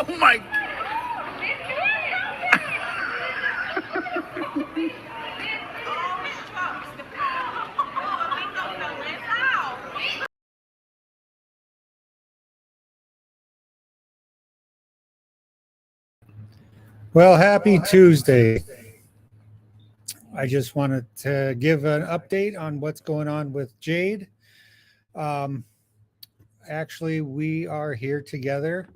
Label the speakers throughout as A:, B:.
A: Oh my. Well, happy Tuesday. I just wanted to give an update on what's going on with Jade. Actually, we are here together.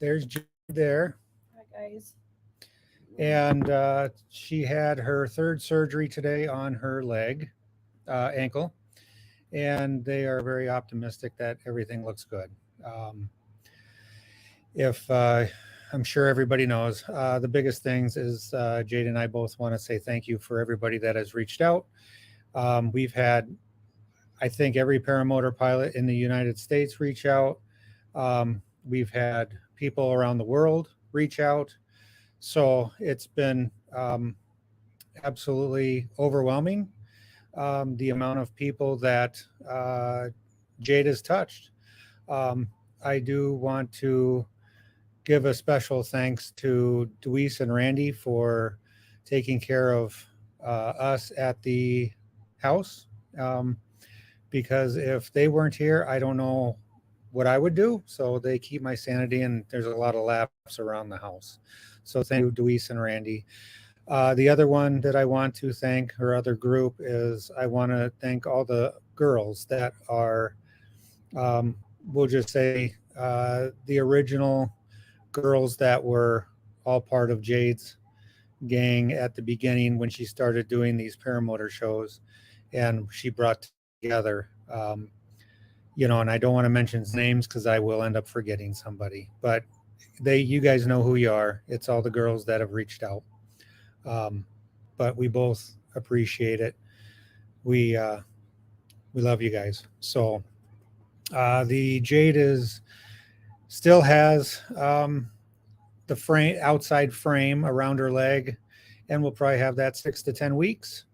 A: There's Jade there.
B: Hi, guys.
A: And she had her third surgery today on her leg, ankle. And they are very optimistic that everything looks good. I'm sure everybody knows, the biggest things is Jade and I both want to say thank you for everybody that has reached out. We've had, I think, every paramotor pilot in the United States reach out. We've had people around the world reach out. So it's been absolutely overwhelming, the amount of people that Jade has touched. I do want to give a special thanks to Deweese and Randy for taking care of us at the house, because if they weren't here, I don't know what I would do. So they keep my sanity, and there's a lot of laughs around the house. So thank you, Deweese and Randy. The other one that I want to thank, her other group, is I want to thank all the girls that are, we'll just say, the original girls that were all part of Jade's gang at the beginning when she started doing these paramotor shows, and she brought together, and I don't want to mention names because I will end up forgetting somebody, but you guys know who you are. It's all the girls that have reached out. But we both appreciate it. We love you guys. So the Jade still has the outside frame around her leg, and we'll probably have that 6 to 10 weeks.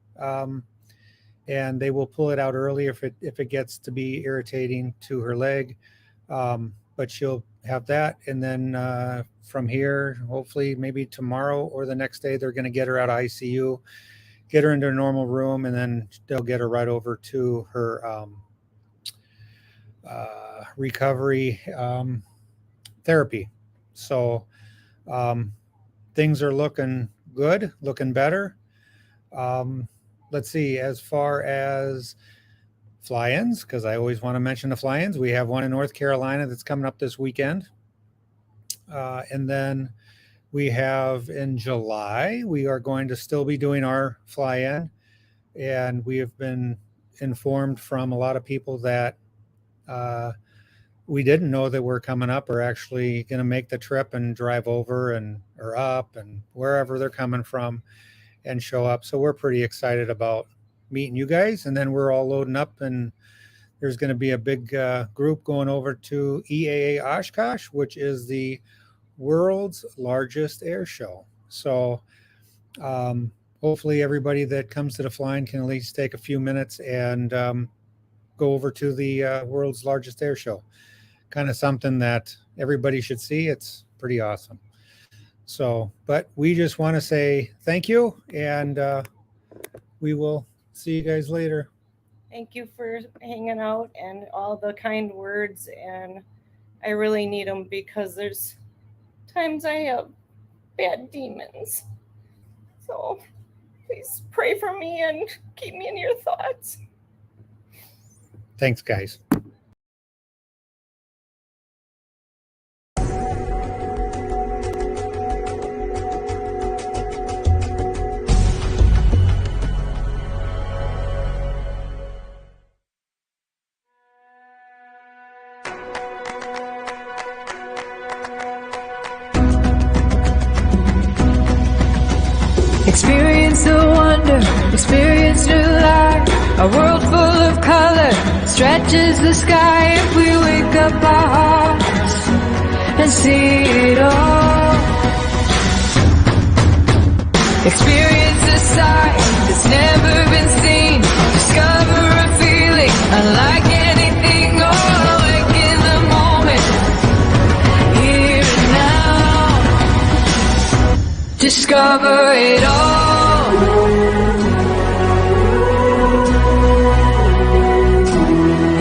A: And they will pull it out early if it gets to be irritating to her leg. But she'll have that, and then from here, hopefully maybe tomorrow or the next day, they're going to get her out of ICU, get her into a normal room, and then they'll get her right over to her recovery therapy. So things are looking good, looking better. Let's see, as far as fly-ins, because I always want to mention the fly-ins. We have one in North Carolina that's coming up this weekend. And then we have in July, we are going to still be doing our fly-in. And we have been informed from a lot of people that we didn't know that we're coming up are actually going to make the trip and drive over or up and wherever they're coming from and show up. So we're pretty excited about meeting you guys. And then we're all loading up, and there's going to be a big group going over to EAA Oshkosh, which is the world's largest air show. So hopefully everybody that comes to the flying can at least take a few minutes and go over to the world's largest air show. Kind of something that everybody should see. It's pretty awesome. So, but we just want to say thank you, and we will see you guys later.
B: Thank you for hanging out and all the kind words, and I really need them because there's times I have bad demons. So please pray for me and keep me in your thoughts.
A: Thanks, guys.
C: Experience the wonder, experience new life. A world full of color stretches the sky if we wake up our hearts and see it all. Experience a sight that's never been seen. Discover a feeling unlike anything. All awake in the moment, here and discover it all.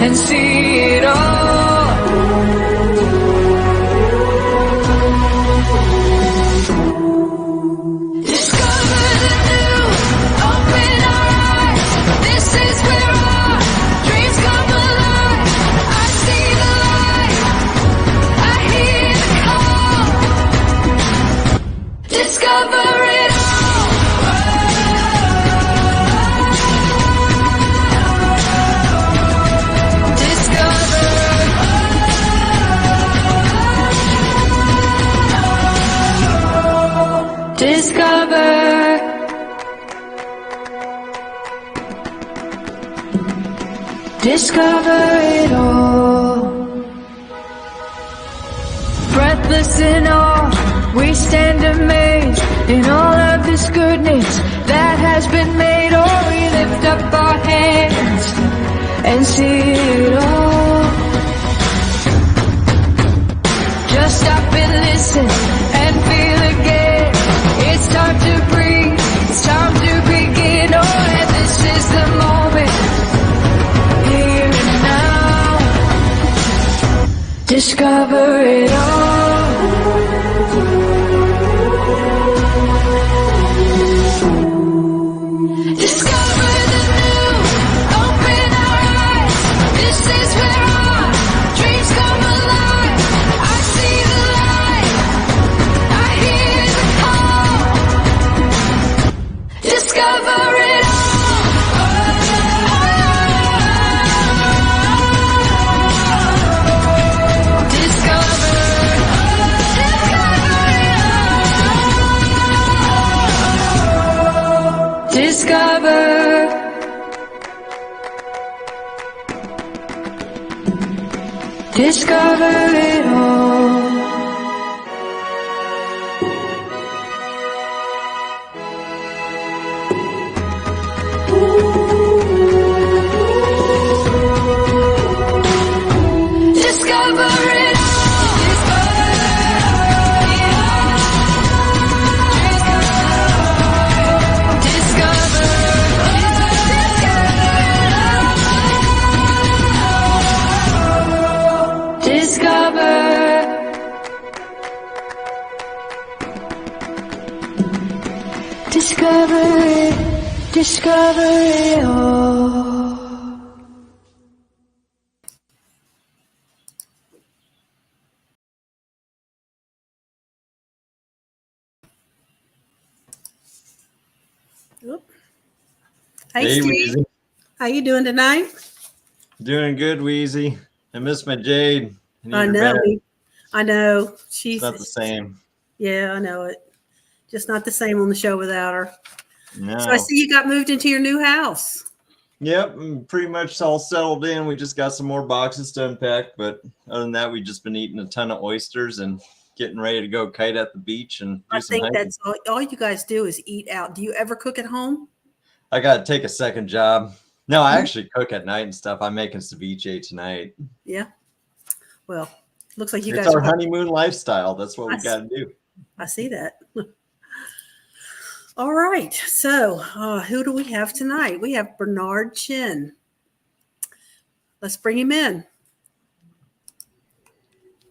C: And see it all. Discover the new, open our eyes. This is where our dreams come alive. I see the light, I hear the call. Discover it all. Discover. Discover it all. Breathless in awe, we stand amazed in all of this goodness that has been made. Oh, we lift up our hands and see it all. Just stop and listen and feel again. It's time to breathe, it's time to begin. Oh, and this is the moment, here and now. Discover it all. Discover the new, open our eyes. This is where our dreams come alive. I see the light, I hear the call. Discover it all. Discover. Discover it all. Discover it discover it all.
D: Oop. Hey,
E: Hey,
D: Steve.
E: Weezy.
D: How you doing tonight?
E: Doing good, Weezy. I miss my Jade. need
D: I
E: her
D: know.
E: back.
D: I know.
E: It's
D: She's
E: not the same.
D: Yeah, I know it. Just not the same on the show without her.
E: No.
D: So I see you got moved into your new house.
E: Yep, I'm pretty much all settled in. We just got some more boxes to unpack, but other than that, we've just been eating a ton of oysters and getting ready to go kite at the beach and do
D: I
E: some
D: think
E: hiking.
D: that's all you guys do is eat out. Do you ever cook at home?
E: I got to take a second job. No, I actually cook at night and stuff. I'm making ceviche tonight.
D: Yeah. Well, looks like you
E: It's
D: guys
E: our
D: are.
E: honeymoon lifestyle. That's what we got to do.
D: I see that. All right. So who do we have tonight? We have Bernard Chen. Let's bring him in.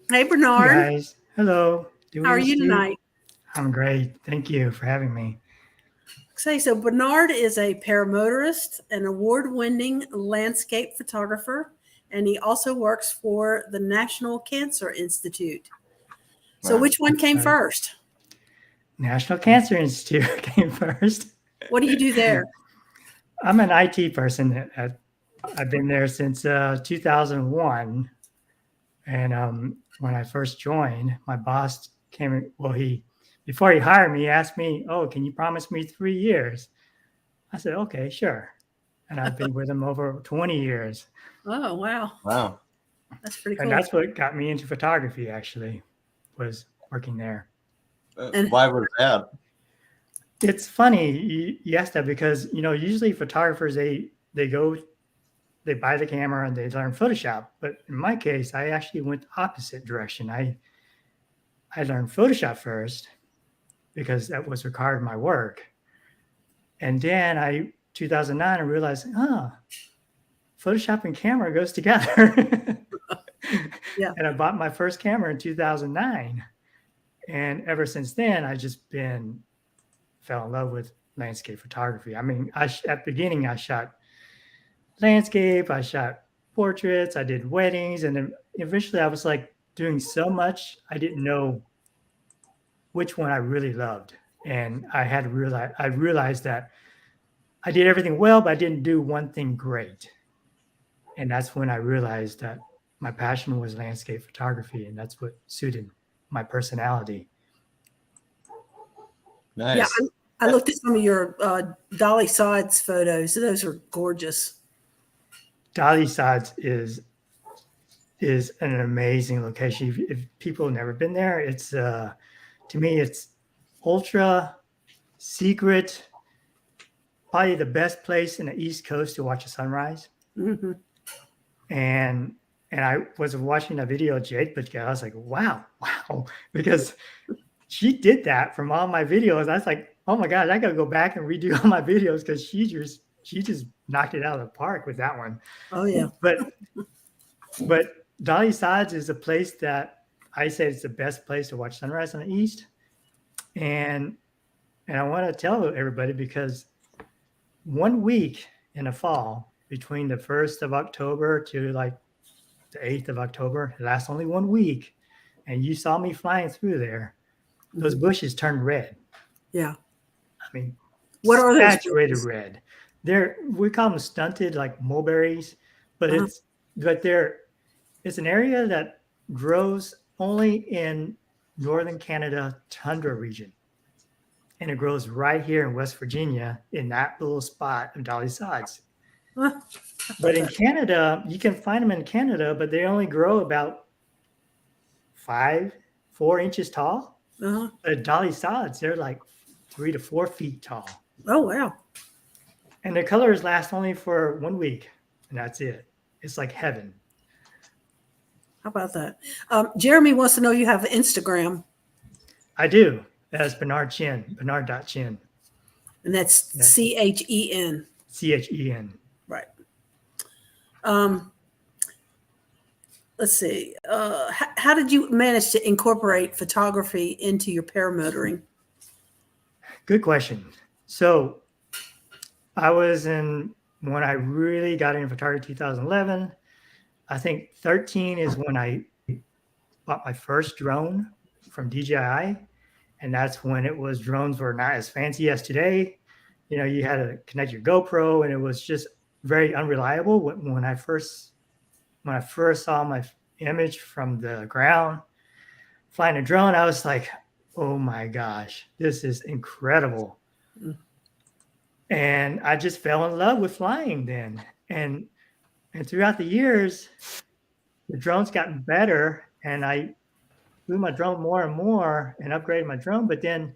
D: Hey, Bernard.
F: Hey guys, hello.
D: How are you tonight?
F: I'm great. Thank you for having me.
D: Okay, so Bernard is a paramotorist, an award-winning landscape photographer, and he also works for the National Cancer Institute. So
E: Wow.
D: which one came
F: Right.
D: first?
F: National Cancer Institute came first.
D: What do you do there?
F: I'm an IT person. I've been there since 2001. And when I first joined, my boss came, before he hired me, he asked me, "Oh, can you promise me 3 years?" I said, "Okay, sure." And I've been with him over 20 years.
D: Oh, wow.
E: Wow.
D: That's pretty cool.
F: And that's what got me into photography, actually, was working there.
D: And-
E: Why was that?
F: It's funny you asked that because, usually photographers, they buy the camera and they learn Photoshop. But in my case, I actually went the opposite direction. I learned Photoshop first. because that was required of my work. And then 2009, I realized, Photoshop and camera goes together.
D: Yeah.
F: And I bought my first camera in 2009. And ever since then, fell in love with landscape photography. I mean, at the beginning, I shot landscape, I shot portraits, I did weddings. And then eventually I was like doing so much, I didn't know which one I really loved. And I realized that I did everything well, but I didn't do one thing great. And that's when I realized that my passion was landscape photography, and that's what suited my personality.
E: Nice.
D: Yeah, I looked at some of your Dolly Sides photos. Those are gorgeous.
F: Dolly Sides is an amazing location. If people have never been there, it's to me, it's ultra secret, probably the best place in the East Coast to watch a sunrise.
D: Mm-hmm.
F: And I was watching a video of Jade put together. I was like, wow, because she did that from all my videos. I was like, oh my God, I got to go back and redo all my videos because she just knocked it out of the park with that one.
D: Oh yeah.
F: But Dolly Sides is a place that I say it's the best place to watch sunrise on the East. And I want to tell everybody because 1 week in the fall, between the 1st of October to like the 8th of October, it lasts only 1 week. And you saw me flying through there. Those bushes turned red.
D: Yeah.
F: I mean,
D: what are those
F: saturated
D: bushes?
F: red? We call them stunted, like mulberries, but it's an area that grows only in northern Canada tundra region. And it grows right here in West Virginia in that little spot of Dolly Sides. But in Canada, you can find them in Canada, but they only grow about 4 inches tall.
D: Uh-huh.
F: At Dolly Sides, they're like 3 to 4 feet tall.
D: Oh wow.
F: And their colors last only for 1 week, and that's it. It's like heaven.
D: How about that? Jeremy wants to know you have Instagram.
F: I do. That's Bernard Chen, Bernard.Chen.
D: And that's
F: Yeah.
D: CHEN.
F: CHEN.
D: Right. Let's see. How did you manage to incorporate photography into your paramotoring?
F: Good question. So when I really got into photography, 2011. I think 13 is when I bought my first drone from DJI. And that's when drones were not as fancy as today. You know, you had to connect your GoPro and it was just very unreliable. When I first saw my image from the ground flying a drone, I was like, oh my gosh, this is incredible. Mm. And I just fell in love with flying then. And throughout the years, the drone's gotten better and I flew my drone more and more and upgraded my drone. But then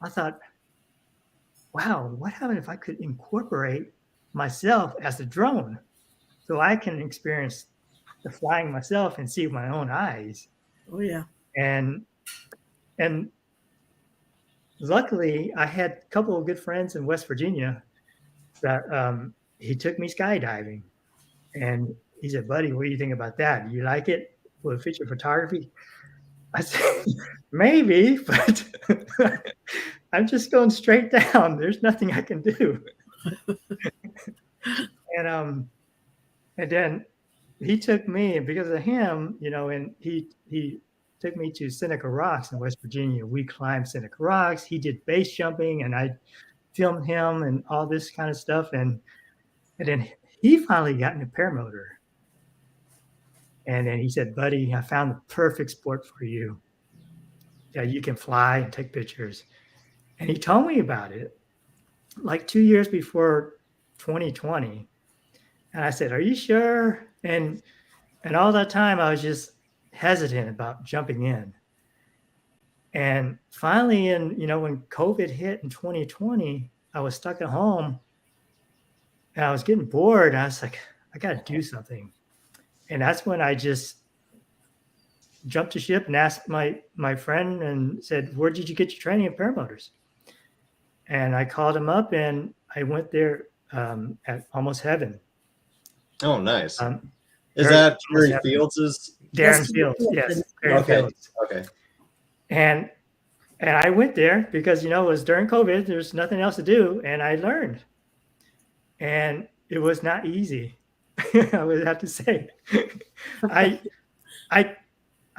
F: I thought, wow, what happened if I could incorporate myself as a drone so I can experience the flying myself and see with my own eyes?
D: Oh yeah.
F: And luckily I had a couple of good friends in West Virginia that he took me skydiving. And he said, buddy, what do you think about that? Do you like it? Will it fit your photography? I said, maybe, but I'm just going straight down. There's nothing I can do. And then he took me, and because of him, you know, and he took me to Seneca Rocks in West Virginia. We climbed Seneca Rocks. He did base jumping, and I filmed him and all this kind of stuff. And then he finally got into paramotor. And then he said, buddy, I found the perfect sport for you. Yeah, you can fly and take pictures. And he told me about it like 2 years before 2020. And I said, are you sure? And all that time I was just hesitant about jumping in. And finally, when COVID hit in 2020, I was stuck at home and I was getting bored. And I was like, I got to do something. And that's when I just jumped the ship and asked my friend and said, "Where did you get your training in paramotors?" And I called him up, and I went there at Almost Heaven.
E: Oh, nice. Is
F: Very-
E: that
F: almost
E: Terry
F: heaven.
E: Fields'?
F: Darren
D: That's
F: Fields,
D: Fields.
F: yes, Darren
E: Okay.
F: Fields.
E: Okay.
F: And I went there because it was during COVID. There's nothing else to do, and I learned. And it was not easy. I would have to say.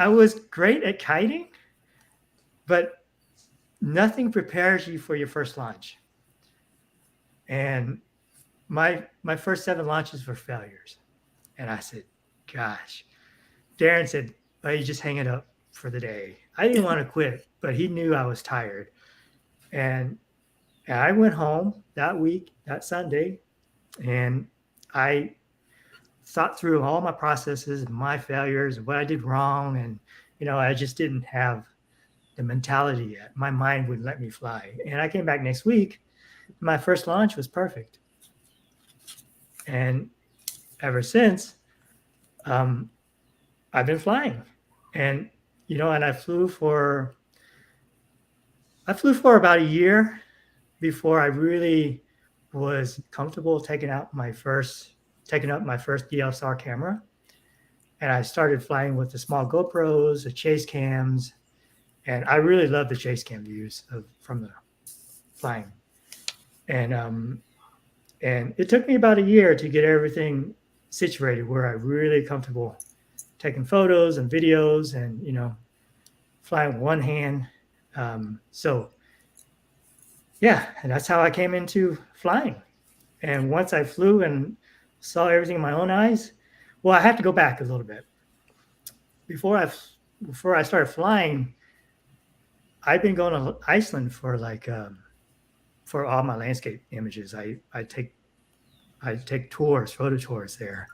F: I was great at kiting, but nothing prepares you for your first launch. And my first 7 launches were failures. And I said, gosh. Darren said, "Oh, you just hang it up for the day." I didn't want to quit, but he knew I was tired. And I went home that week, that Sunday, and I thought through all my processes and my failures and what I did wrong. And, I just didn't have the mentality yet. My mind wouldn't let me fly. And I came back next week. My first launch was perfect. And ever since, I've been flying. And, and I flew for about a year before I really was comfortable taking up my first DSLR camera. And I started flying with the small GoPros, the chase cams, and I really love the chase cam views from the flying. And it took me about a year to get everything situated where I'm really comfortable taking photos and videos and, flying with one hand. So yeah, and that's how I came into flying. And once I flew and saw everything in my own eyes, well, I have to go back a little bit. Before I started flying, I've been going to Iceland for for all my landscape images. I take tours, photo tours there,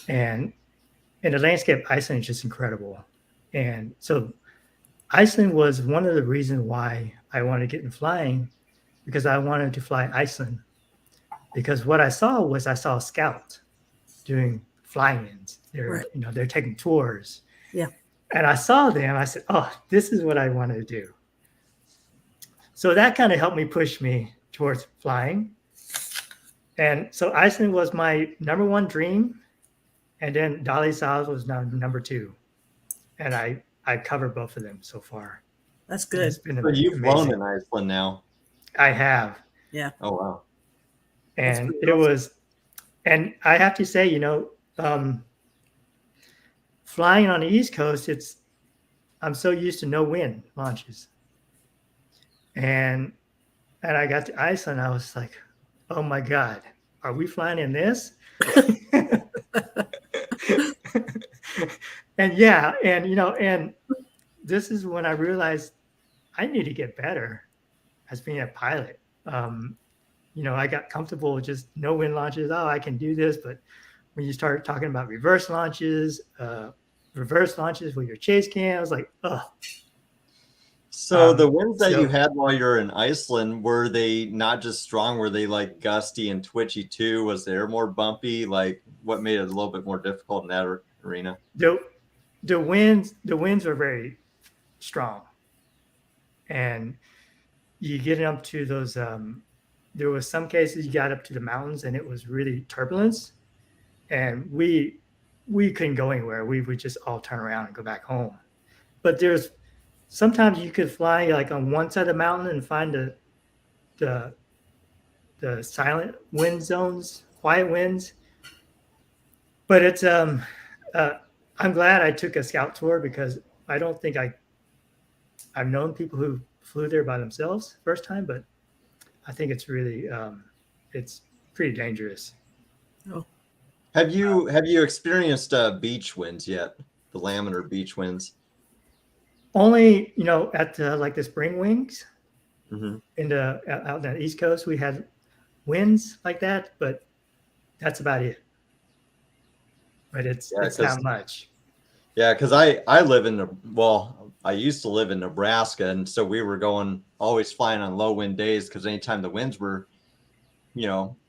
F: and the landscape Iceland is just incredible. And so Iceland was one of the reasons why I wanted to get in flying, because I wanted to fly Iceland. Because what I saw a scout doing fly-ins. They're they're taking tours.
D: Yeah.
F: And I saw them. I said, "Oh, this is what I want to do." So that kind of helped me push me towards flying. And so Iceland was my number 1 dream, and then Dali South was number 2. And I covered both of them so far.
D: That's good.
F: It's been
E: So you've flown
F: amazing.
E: in Iceland now.
F: I have.
D: Yeah.
E: Oh, wow.
F: And
D: pretty
F: it
D: awesome.
F: was, and I have to say, flying on the East Coast, I'm so used to no wind launches. And I got to Iceland, I was like, oh my God, are we flying in this? And yeah, and this is when I realized I need to get better as being a pilot. I got comfortable with just no wind launches. Oh, I can do this. But when you start talking about reverse launches with your chase cam, I was like, oh.
E: So the winds that
F: so-
E: you had while you're in Iceland, were they not just strong? Were they like gusty and twitchy too? Was the air more bumpy? Like what made it a little bit more difficult in that arena?
F: The winds were very strong, and you get up to those. There was some cases you got up to the mountains, and it was really turbulence, and we couldn't go anywhere. We would just all turn around and go back home. But there's sometimes you could fly like on one side of the mountain and find the silent wind zones, quiet winds. But it's I'm glad I took a scout tour, because I don't think I've known people who flew there by themselves first time, but I think it's really it's pretty dangerous.
E: Have you experienced beach winds yet? The laminar beach winds?
F: Only at like the spring wings
E: Mm-hmm.
F: out on the East Coast, we had winds like that, but that's about it. But it's not much.
E: Yeah, because I live I used to live in Nebraska, and so we were always flying on low wind days, because anytime the winds were,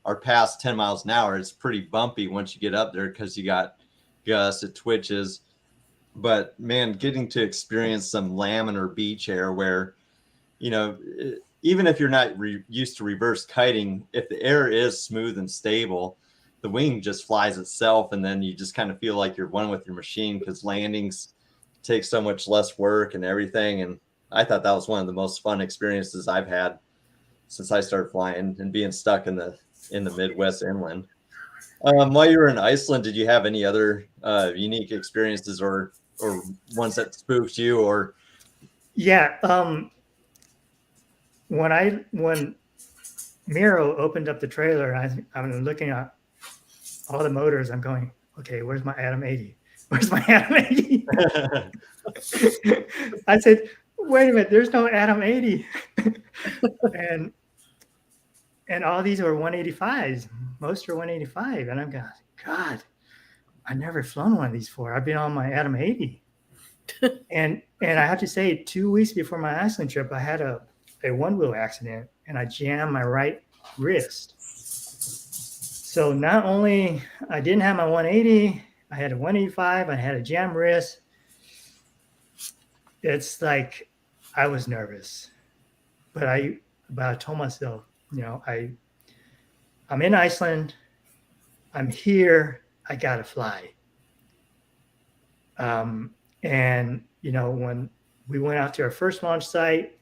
E: are past 10 miles an hour, it's pretty bumpy once you get up there, because you got gusts, it twitches. but man, getting to experience some laminar beach air where, you know, even if you're not used to reverse kiting, if the air is smooth and stable, the wing just flies itself, and then you just kind of feel like you're one with your machine because landings take so much less work and everything. And I thought that was one of the most fun experiences I've had since I started flying and being stuck in the Midwest inland. While you were in Iceland, did you have any other unique experiences or ones that spooked you? Or
F: Yeah. When Miro opened up the trailer, I'm looking at all the motors. I'm going, okay, where's my Atom 80? Where's my Atom 80? I said, wait a minute, there's no Atom 80. and all these are 185s. Most are 185. And I'm going, God, I've never flown one of these before. I've been on my Atom 80. and I have to say, 2 weeks before my Iceland trip, I had a one-wheel accident and I jammed my right wrist. So not only I didn't have my 180, I had a 185, I had a jammed wrist. It's like I was nervous, but I told myself, you know, I'm in Iceland, I'm here, I gotta fly. And you know, when we went out to our first launch site,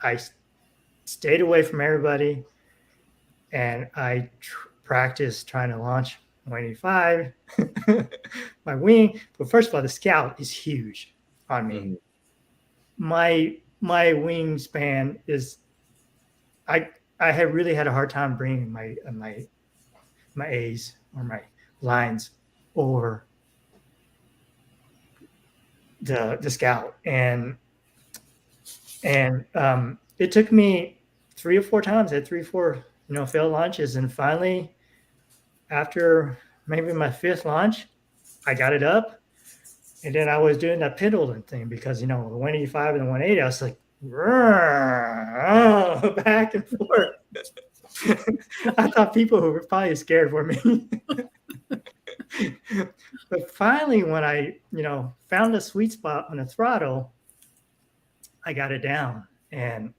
F: I stayed away from everybody, and I practiced trying to launch 185, my wing. But first of all, the Scout is huge on me. My wingspan is, I had really had a hard time bringing my A's or my lines over the Scout, and it took me 3 or 4 times. I had 3 or 4 failed launches, and finally, after maybe my 5th launch, I got it up, and then I was doing that pendulum thing because the 185 and the 180, I was like back and forth. I thought people were probably scared for me. But finally, when I found a sweet spot on the throttle, I got it down, and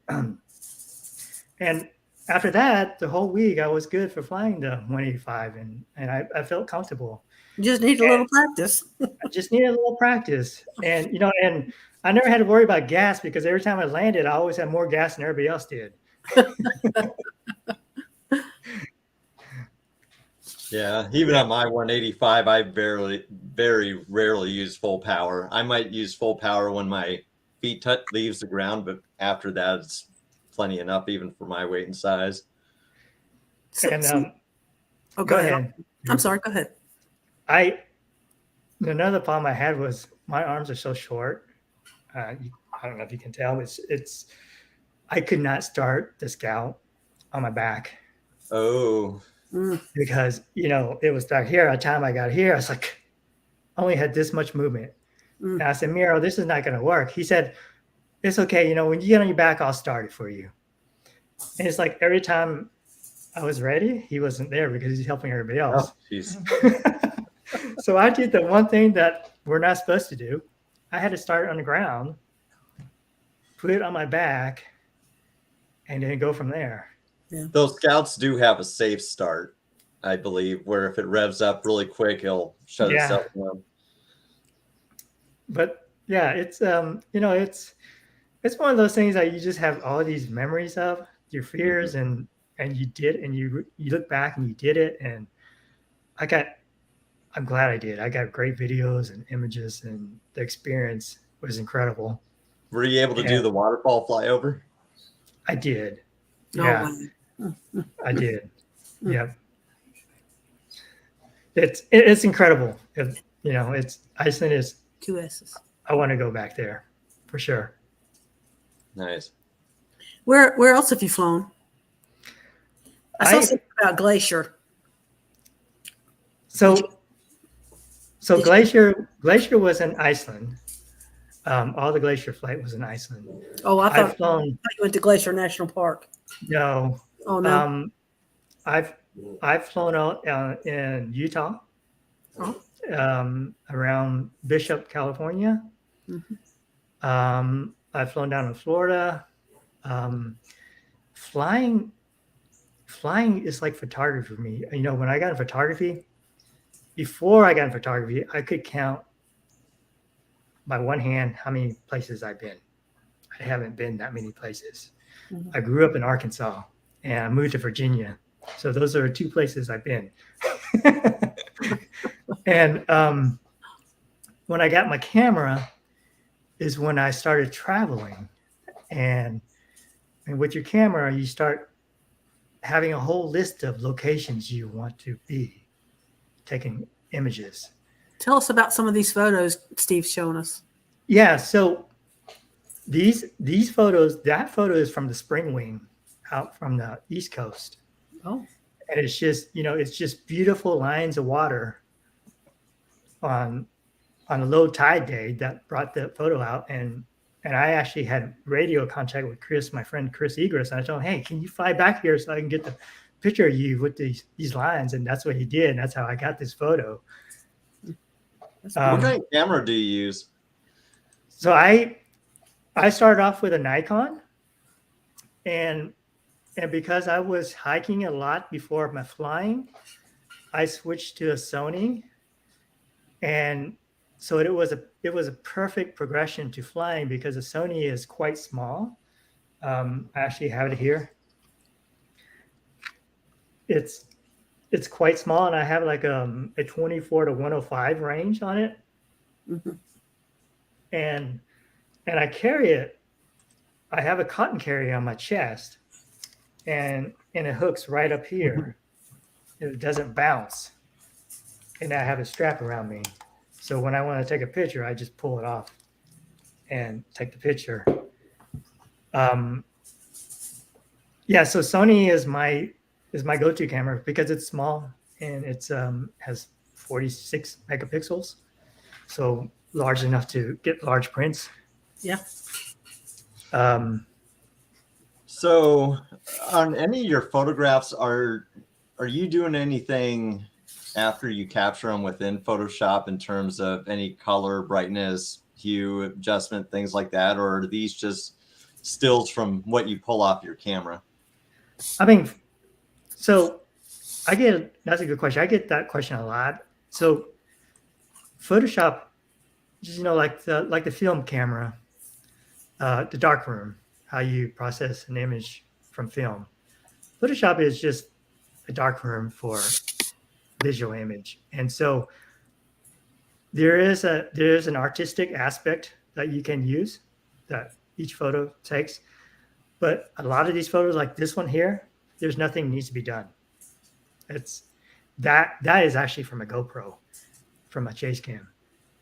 F: after that, the whole week I was good for flying the 185, and I felt comfortable.
D: You just need a little practice.
F: I just needed a little practice, and and I never had to worry about gas because every time I landed, I always had more gas than everybody else did.
E: Yeah, even on my 185, I very rarely use full power. I might use full power when my feet leaves the ground, but after that, it's plenty enough even for my weight and size.
F: And
D: go ahead. I'm sorry. Go ahead.
F: Another problem I had was my arms are so short. I don't know if you can tell. It's I could not start the Scout on my back.
E: Oh.
F: Because it was back here. By the time I got here, I was like, I only had this much movement. And I said, Miro, this is not going to work. He said, it's okay. When you get on your back, I'll start it for you. And it's like every time I was ready, he wasn't there because he's helping everybody else.
E: Oh, jeez.
F: So I did the one thing that we're not supposed to do. I had to start on the ground, put it on my back, and then go from there.
D: Yeah.
E: Those Scouts do have a safe start, I believe, where if it revs up really quick, it'll shut itself down.
F: But yeah, it's it's one of those things that you just have all these memories of your fears, and you did, and you look back and you did it, and I'm glad I did. I got great videos and images, and the experience was incredible.
E: Were you able to do the waterfall flyover?
F: I did.
D: Yeah.
F: I did. Yeah. It's incredible. It's Iceland is
D: 2 S's.
F: I want to go back there for sure.
E: Nice.
D: Where else have you flown? I saw something about Glacier.
F: So Glacier was in Iceland. All the Glacier flight was in Iceland.
D: Oh, I thought
F: you
D: went to Glacier National Park.
F: No.
D: Oh no.
F: I've flown out in Utah.
D: Oh.
F: around Bishop, California. I've flown down to Florida. Flying is like photography for me. You know, when I got in photography, before I got in photography, I could count by one hand how many places I've been. I haven't been that many places. I grew up in Arkansas and I moved to Virginia. So those are 2 places I've been. And when I got my camera is when I started traveling. And with your camera, you start having a whole list of locations you want to be taking images.
D: Tell us about some of these photos Steve's showing us.
F: Yeah, so these photos, that photo is from the Spring Wing out from the East Coast.
D: Oh.
F: And it's just, you know, it's just beautiful lines of water on a low tide day that brought the photo out. And I actually had radio contact with Chris, my friend Chris Egris, and I told him, hey, can you fly back here so I can get the picture of you with these lines? And that's what he did. And that's how I got this photo.
E: What kind of camera do you use?
F: So I started off with a Nikon, and because I was hiking a lot before my flying, I switched to a Sony, and so it was a perfect progression to flying because the Sony is quite small. I actually have it here. It's quite small, and I have like a 24 to 105 range on it. And I carry it. I have a cotton carry on my chest, and it hooks right up here. It doesn't bounce, and I have a strap around me. So when I want to take a picture, I just pull it off and take the picture. Yeah, so Sony is my go-to camera because it's small and it's has 46 megapixels, so large enough to get large prints.
D: Yeah.
E: So on any of your photographs, are you doing anything after you capture them within Photoshop in terms of any color, brightness, hue adjustment, things like that? Or are these just stills from what you pull off your camera?
F: I mean, so that's a good question. I get that question a lot. So Photoshop, you know, like the film camera, the darkroom, how you process an image from film. Photoshop is just a darkroom for visual image. And so there is an artistic aspect that you can use that each photo takes. But a lot of these photos, like this one here, there's nothing needs to be done. It's that is actually from a GoPro, from a chase cam.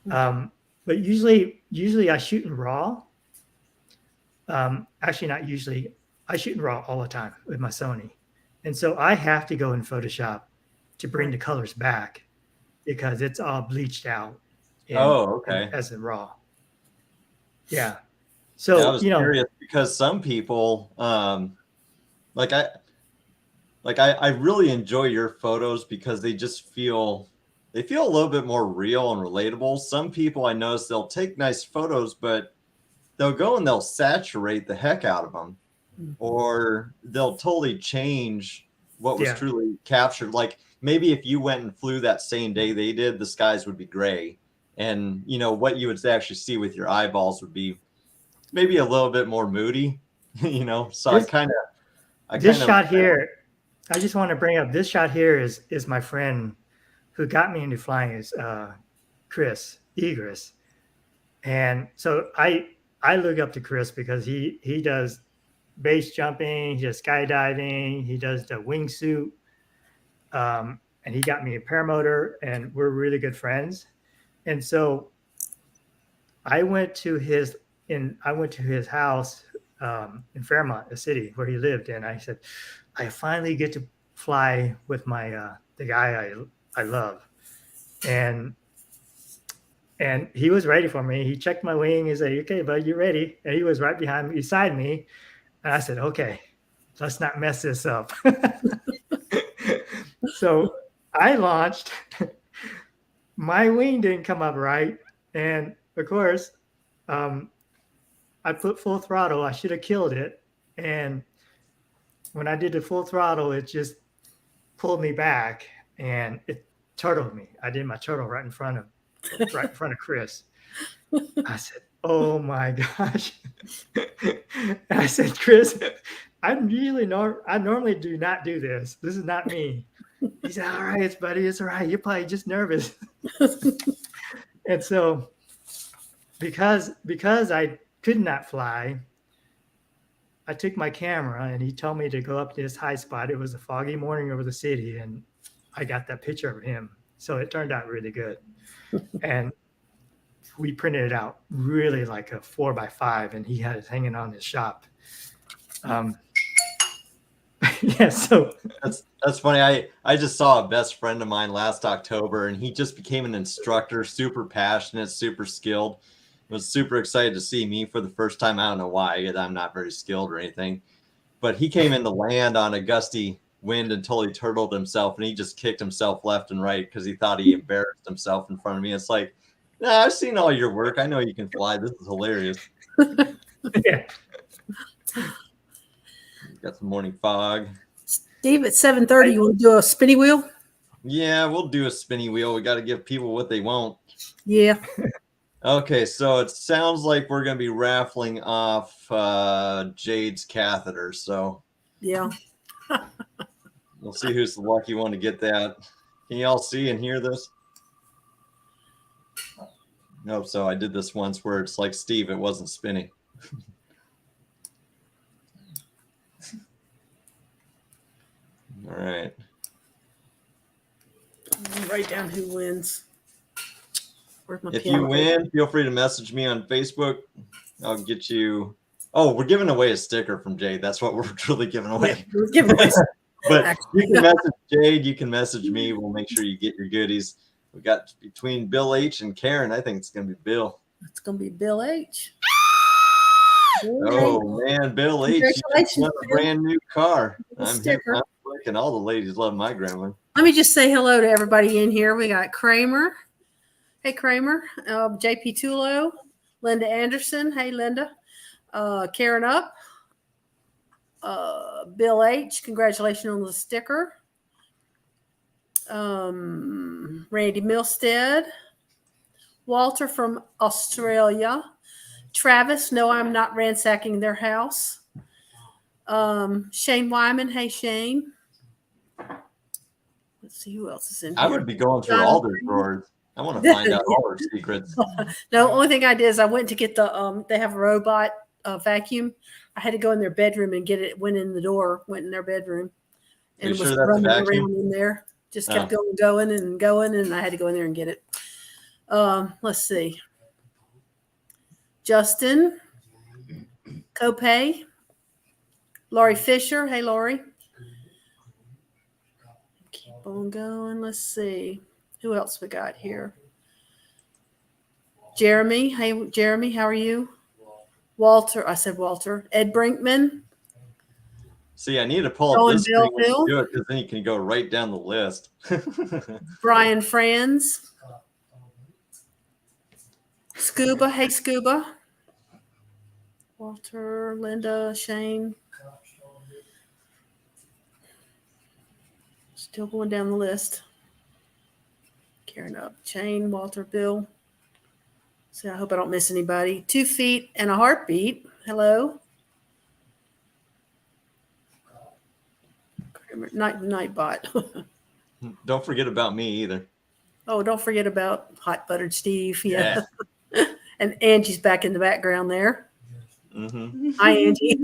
F: But usually I shoot in RAW. Actually, not usually. I shoot in RAW all the time with my Sony. And so I have to go in Photoshop to bring the colors back because it's all bleached out as in RAW. Yeah. So,
E: I was curious because some people, like I really enjoy your photos because they just feel a little bit more real and relatable. Some people I notice they'll take nice photos, but they'll go and they'll saturate the heck out of them, or they'll totally change what was truly captured. Like maybe if you went and flew that same day they did, the skies would be gray, and you know what you would actually see with your eyeballs would be maybe a little bit more moody, you know. So this
F: shot here, I just want to bring up this shot here is my friend who got me into flying is Chris Egris. And so I look up to Chris because he does base jumping, he does skydiving, he does the wingsuit, and he got me a paramotor, and we're really good friends. And so I went to his house in Fairmont, a city where he lived, and I said, I finally get to fly with my the guy I love, and he was ready for me. He checked my wing. He said, "Okay, bud, you ready?" And he was right beside me, and I said, "Okay, let's not mess this up." So I launched. my wing didn't come up right. And of course, I put full throttle. I should have killed it. And when I did the full throttle, it just pulled me back and it turtled me. I did my turtle right in front of Chris. I said, "Oh my gosh!" I said, "Chris, I normally do not do this. This is not me." He said, "All right, buddy, it's all right. You're probably just nervous." And so, because I could not fly, I took my camera and he told me to go up to this high spot. It was a foggy morning over the city, and I got that picture of him. So it turned out really good. And we printed it out really like a 4x5, and he had it hanging on his shop. Yeah, so
E: That's funny. I just saw a best friend of mine last October, and he just became an instructor, super passionate, super skilled. Was super excited to see me for the first time. I don't know why, because I'm not very skilled or anything. But he came into land on a gusty wind and totally turtled himself, and he just kicked himself left and right because he thought he embarrassed himself in front of me. It's like, nah, I've seen all your work. I know you can fly. This is hilarious.
F: yeah.
E: Got some morning fog.
D: Steve, at 7:30, you want to do a spinny wheel?
E: Yeah, we'll do a spinny wheel. We got to give people what they want.
D: Yeah.
E: Okay, so it sounds like we're going to be raffling off Jade's catheter. So
D: Yeah.
E: we'll see who's the lucky one to get that. Can you all see and hear this? Nope. So I did this once where it's like Steve, it wasn't spinning. All right.
D: Write down who wins. Where's my
E: If
D: pen?
E: you win, feel free to message me on Facebook. I'll get you. Oh, we're giving away a sticker from Jade. That's what we're truly giving away.
D: We're giving away.
E: But you can message Jade. You can message me. We'll make sure you get your goodies. We got between Bill H and Karen. I think it's going to be Bill.
D: It's going to be Bill H.
E: Oh, man. Bill H. You just
D: Congratulations,
E: won a brand new car. I'm
D: sticker.
E: and all the ladies love my grandma.
D: Let me just say hello to everybody in here. We got Kramer. Hey, Kramer. JP Tulo. Linda Anderson. Hey, Linda. Karen Up. Bill H. Congratulations on the sticker. Randy Milstead. Walter from Australia. Travis. No, I'm not ransacking their house. Shane Wyman. Hey, Shane. Let's see who else is in here.
E: I would be going through all their drawers. I want to find out all their secrets.
D: No, only thing I did is I went to get the they have a robot vacuum. I had to go in their bedroom and get it. Went in the door, went in their bedroom, and it was
E: sure that's a
D: running
E: vacuum?
D: around in there. Just kept going, and I had to go in there and get it. Let's see. Justin, Copay, Laurie Fisher. Hey, Laurie. Keep on going. Let's see. Who else we got here? Jeremy. Hey, Jeremy, how are you? Walter. I said Walter. Ed Brinkman.
E: See, I need to pull up
D: Owen
E: this screen when
D: Bill.
E: you do it because then you can go right down the list.
D: Brian Franz. Scuba. Hey, Scuba. Walter, Linda, Shane. Still going down the list. Karen Up, Shane, Walter, Bill. So I hope I don't miss anybody. 2 feet and a heartbeat. Hello. Nightbot.
E: Don't forget about me either.
D: Oh, don't forget about Hot Buttered Steve. Yeah. And Angie's back in the background there.
E: Mm-hmm.
D: Hi, Angie.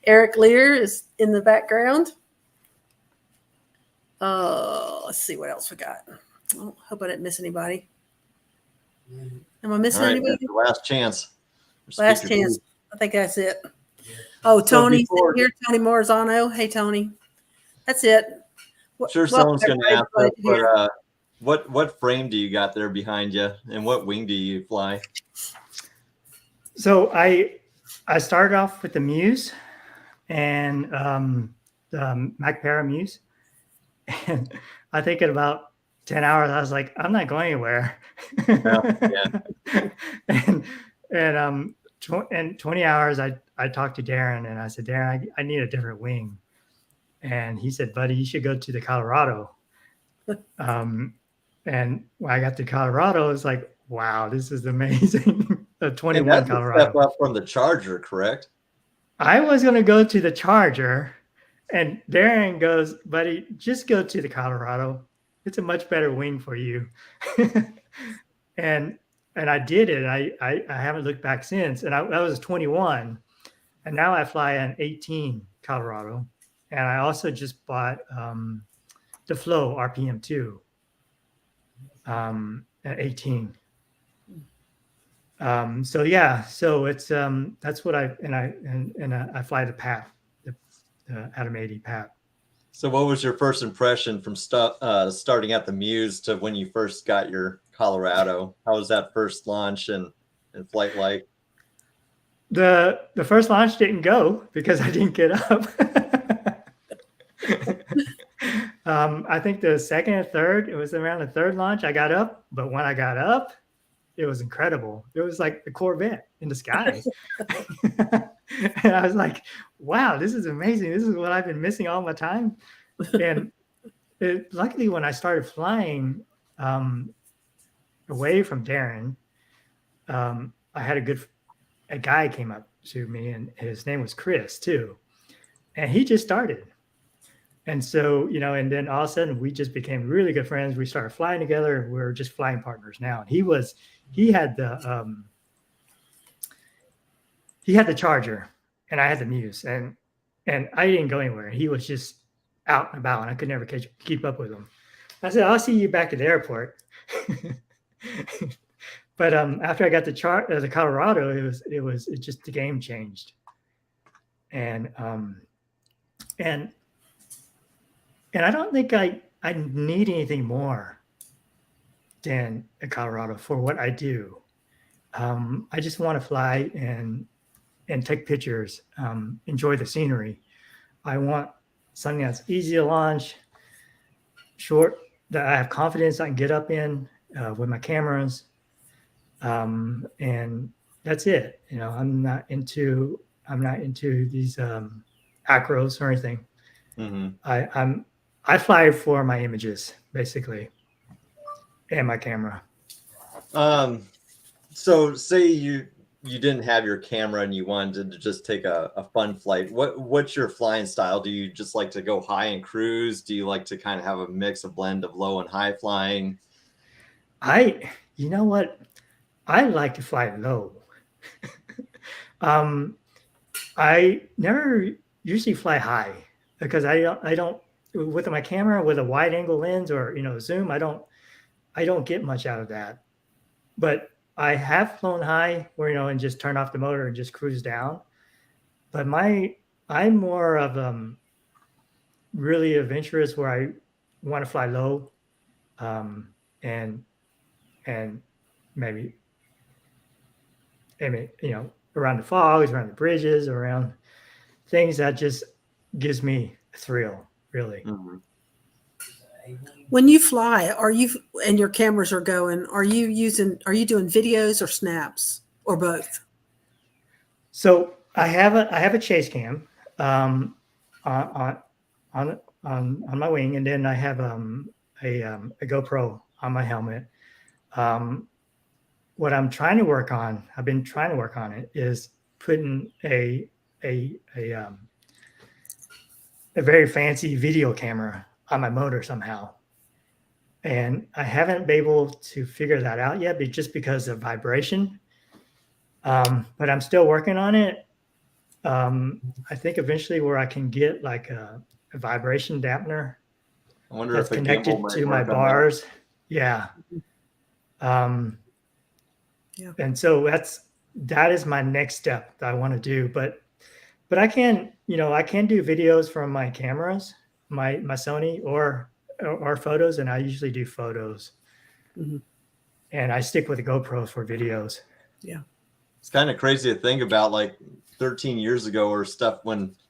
D: Eric Lear is in the background. Let's see what else we got. Oh, hope I didn't miss anybody. Am I missing
E: All right,
D: anybody?
E: last chance.
D: Last
E: Speaker
D: chance.
E: two.
D: I think that's it. Oh,
E: So
D: Tony's
E: before-
D: in here. Tony Morzano. Hey, Tony. That's it.
E: Sure,
D: Welcome,
E: someone's going to ask
D: everybody
E: us,
D: here.
E: but what frame do you got there behind you, and what wing do you fly?
F: So I started off with the Muse and the Mac Para Muse. And I think at about 10 hours, I was like, I'm not going anywhere.
E: Yeah.
F: And 20 hours, I talked to Darren and I said, Darren, I need a different wing. And he said, buddy, you should go to the Colorado. And when I got to Colorado, it's like, wow, this is amazing. A
E: And
F: 21
E: that's a
F: Colorado.
E: step up from the Charger, correct?
F: I was going to go to the Charger, and Darren goes, buddy, just go to the Colorado. It's a much better wing for you. and I did it. I haven't looked back since. And I was 21, and now I fly an 18 Colorado. And I also just bought the Flow RPM 2 at 18. So yeah, so it's that's what I fly the PAP, the Atom 80 PAP.
E: So what was your first impression from starting at the Muse to when you first got your Colorado? How was that first launch and flight like?
F: The first launch didn't go because I didn't get up. I think the second or third, it was around the third launch, I got up. But when I got up, it was incredible. It was like a Corvette in the sky. And I was like, wow, this is amazing. This is what I've been missing all my time. And luckily, when I started flying away from Darren, I had a guy came up to me, and his name was Chris too. And he just started. And so, and then all of a sudden we just became really good friends. We started flying together. We're just flying partners now. And he had the Charger and I had the Muse, and I didn't go anywhere. He was just out and about, and I could never keep up with him. I said, I'll see you back at the airport. But after I got the Colorado, it just the game changed. And I don't think I need anything more than a Colorado for what I do. I just want to fly and take pictures, enjoy the scenery. I want something that's easy to launch, short, that I have confidence I can get up in with my cameras. And that's it. I'm not into these acros or anything.
E: Mm-hmm.
F: I fly for my images, basically, and my camera.
E: So say you didn't have your camera and you wanted to just take a fun flight. What's your flying style? Do you just like to go high and cruise? Do you like to kind of have a blend of low and high flying?
F: You know what? I like to fly low. I never usually fly high because I don't with my camera with a wide angle lens or zoom. I don't get much out of that. But I have flown high where and just turn off the motor and just cruise down. But I'm more of really adventurous where I want to fly low, and maybe around the fogs, around the bridges, around things that just gives me a thrill, really.
E: Mm-hmm.
D: When you fly, and your cameras are going, are you doing videos or snaps or both?
F: So I have a chase cam on my wing, and then I have a GoPro on my helmet. What I've been trying to work on it, is putting a very fancy video camera on my motor somehow. And I haven't been able to figure that out yet, but just because of vibration. But I'm still working on it. I think eventually where I can get like a vibration dampener
E: I wonder
F: that's
E: if a
F: connected
E: gimbal might
F: to my
E: work on
F: bars. Yeah.
D: Yeah.
F: And so that is my next step that I want to do. But I can do videos from my cameras, my Sony or photos, and I usually do photos.
D: Mm-hmm.
F: And I stick with the GoPro for videos.
D: Yeah.
E: It's kind of crazy to think about, like 13 years ago or stuff,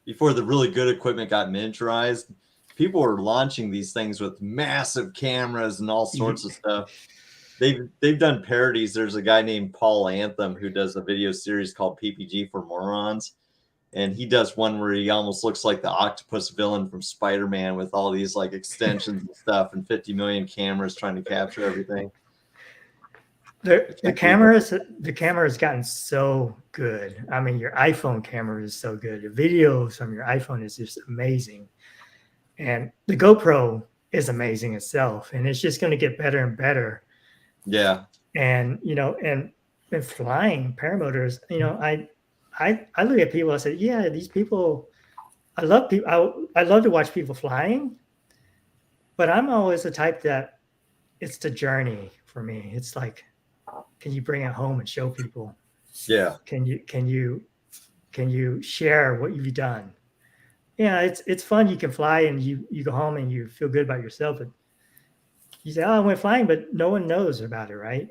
E: before the really good equipment got miniaturized, people are launching these things with massive cameras and all sorts of stuff. They've done parodies. There's a guy named Paul Anthem who does a video series called PPG for Morons. And he does one where he almost looks like the octopus villain from Spider-Man with all these like extensions and stuff and 50 million cameras trying to capture everything.
F: The camera has gotten so good. I mean, your iPhone camera is so good. The videos from your iPhone is just amazing. And the GoPro is amazing itself. And it's just going to get better and better.
E: Yeah.
F: And, you know, and flying paramotors, you know, I look at people, I said, yeah, these people, I love people. I love to watch people flying, but I'm always the type that it's the journey for me. It's like, can you bring it home and show people?
E: Yeah.
F: Can you share what you've done? Yeah, it's fun. You can fly and you go home and you feel good about yourself. But you say, oh, I went flying, but no one knows about it, right?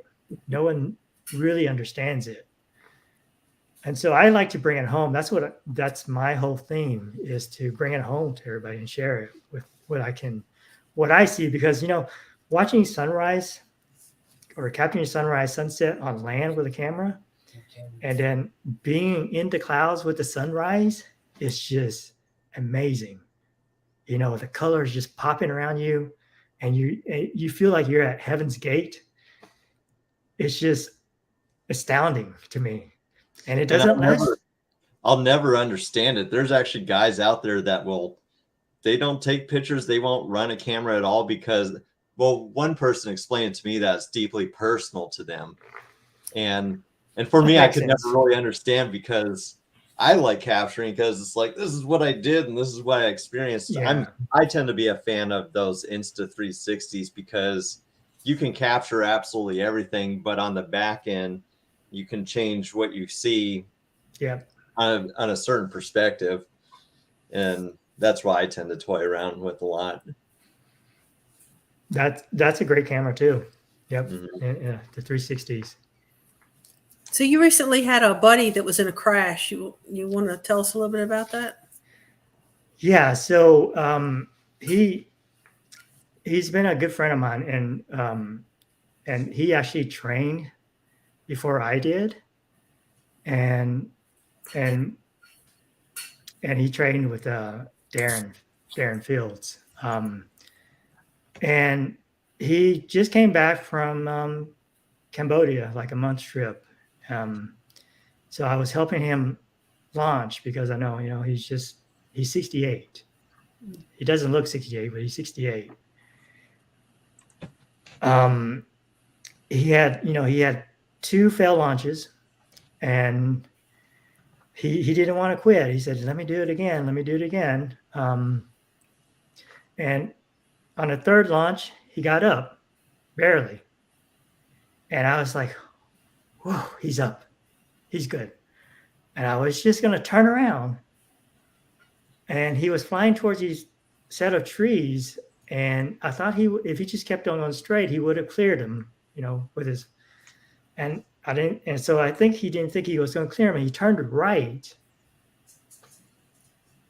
F: No one really understands it. And so I like to bring it home. That's my whole theme, is to bring it home to everybody and share it with what I see, because, you know, watching sunrise or capturing sunrise, sunset on land with a camera, and then being in the clouds with the sunrise is just amazing. You know, the colors just popping around you, and you feel like you're at heaven's gate. It's just astounding to me. And it doesn't last.
E: I'll never understand it. There's actually guys out there that they don't take pictures. They won't run a camera at all because, well, one person explained it to me that it's deeply personal to them. And for me, I could never really understand, because I like capturing, because it's like, this is what I did and this is what I experienced.
F: Yeah.
E: I tend to be a fan of those Insta360s because you can capture absolutely everything, but on the back end, you can change what you see on a certain perspective. And that's why I tend to toy around with a lot.
F: That's a great camera too. Yep.
E: Mm-hmm.
F: Yeah, the 360s.
D: So you recently had a buddy that was in a crash. You want to tell us a little bit about that?
F: Yeah. So he's been a good friend of mine, and he actually trained before I did, and he trained with Darren Fields, and he just came back from Cambodia, like a month's trip. So I was helping him launch, because I know, you know, he's 68. He doesn't look 68, but he's 68. He had 2 failed launches, and he didn't want to quit. He said, let me do it again. And on the 3rd launch, he got up, barely. And I was like, whoa, he's up. He's good. And I was just going to turn around. And he was flying towards these set of trees. And I thought if he just kept on going straight, he would have cleared him, you know, with his, and I didn't. And so I think he didn't think he was going to clear him. He turned right,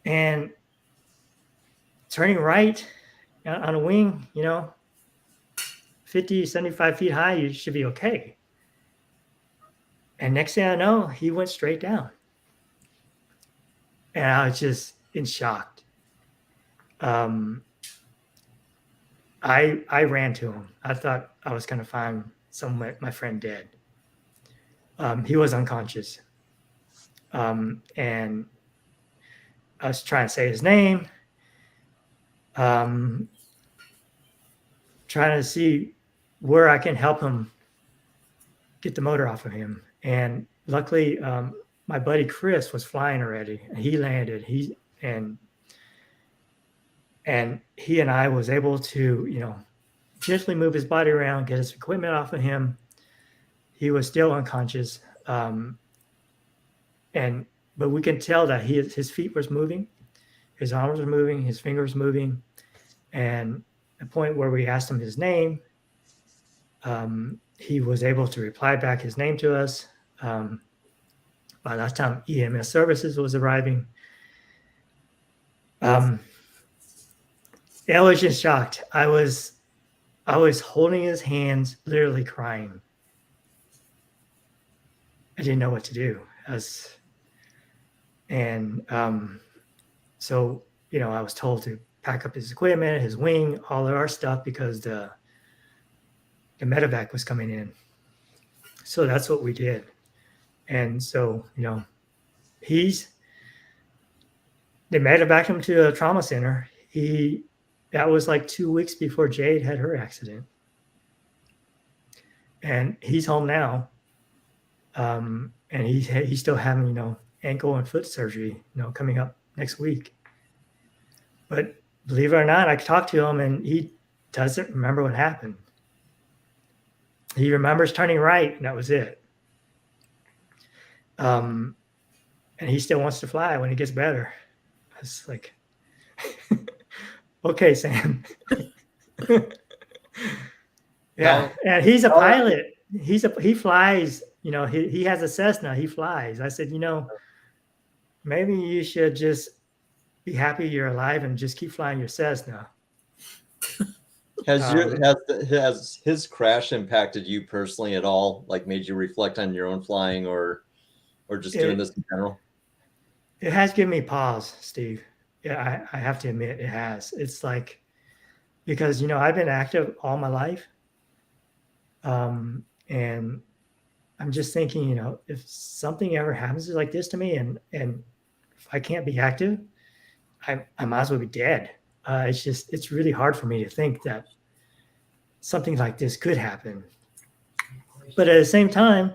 F: and turning right on a wing, you know, 50, 75 feet high, you should be okay. And next thing I know, he went straight down. And I was just in shock. I ran to him. I thought I was going to find my friend dead. He was unconscious. And I was trying to say his name, trying to see where I can help him get the motor off of him. And luckily, my buddy Chris was flying already, and he landed. And he and I was able to, you know, gently move his body around, get his equipment off of him. He was still unconscious. But we can tell that his feet was moving, his arms were moving, his fingers moving. And the point where we asked him his name, he was able to reply back his name to us. By that time, EMS services was arriving. I was just shocked. I was holding his hands, literally crying. I didn't know what to do. So, I was told to pack up his equipment, his wing, all of our stuff, because the medevac was coming in. So that's what we did. And so, they medevaced him to a trauma center. That was like 2 weeks before Jade had her accident. And he's home now. And he's still having, ankle and foot surgery, coming up next week. But believe it or not, I talked to him and he doesn't remember what happened. He remembers turning right, and that was it. And he still wants to fly when he gets better. It's like, okay, Sam. Yeah, and he's a pilot. He flies. He has a Cessna. He flies. I said, maybe you should just be happy you're alive and just keep flying your Cessna.
E: Has his crash impacted you personally at all? Like made you reflect on your own flying, or just doing this in general?
F: It has given me pause, Steve. Yeah, I have to admit it has. It's like, because I've been active all my life, and I'm just thinking, if something ever happens like this to me, and if I can't be active, I might as well be dead. It's really hard for me to think that something like this could happen. But at the same time,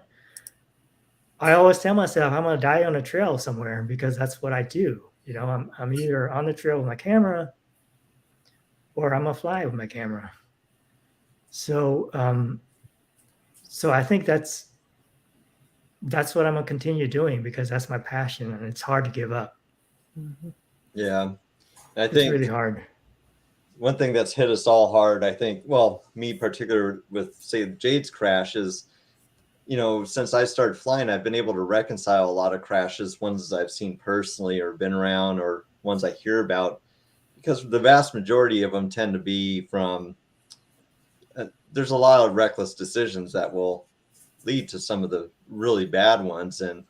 F: I always tell myself I'm going to die on a trail somewhere, because that's what I do. I'm either on the trail with my camera, or I'm going to fly with my camera. So, so I think that's what I'm going to continue doing, because that's my passion, and it's hard to give up.
D: Mm-hmm.
E: Yeah.
F: It's really hard.
E: One thing that's hit us all hard, I think, well, me particular with, say, Jade's crash is, since I started flying, I've been able to reconcile a lot of crashes, ones I've seen personally or been around, or ones I hear about, because the vast majority of them tend to be from, there's a lot of reckless decisions that will lead to some of the really bad ones. And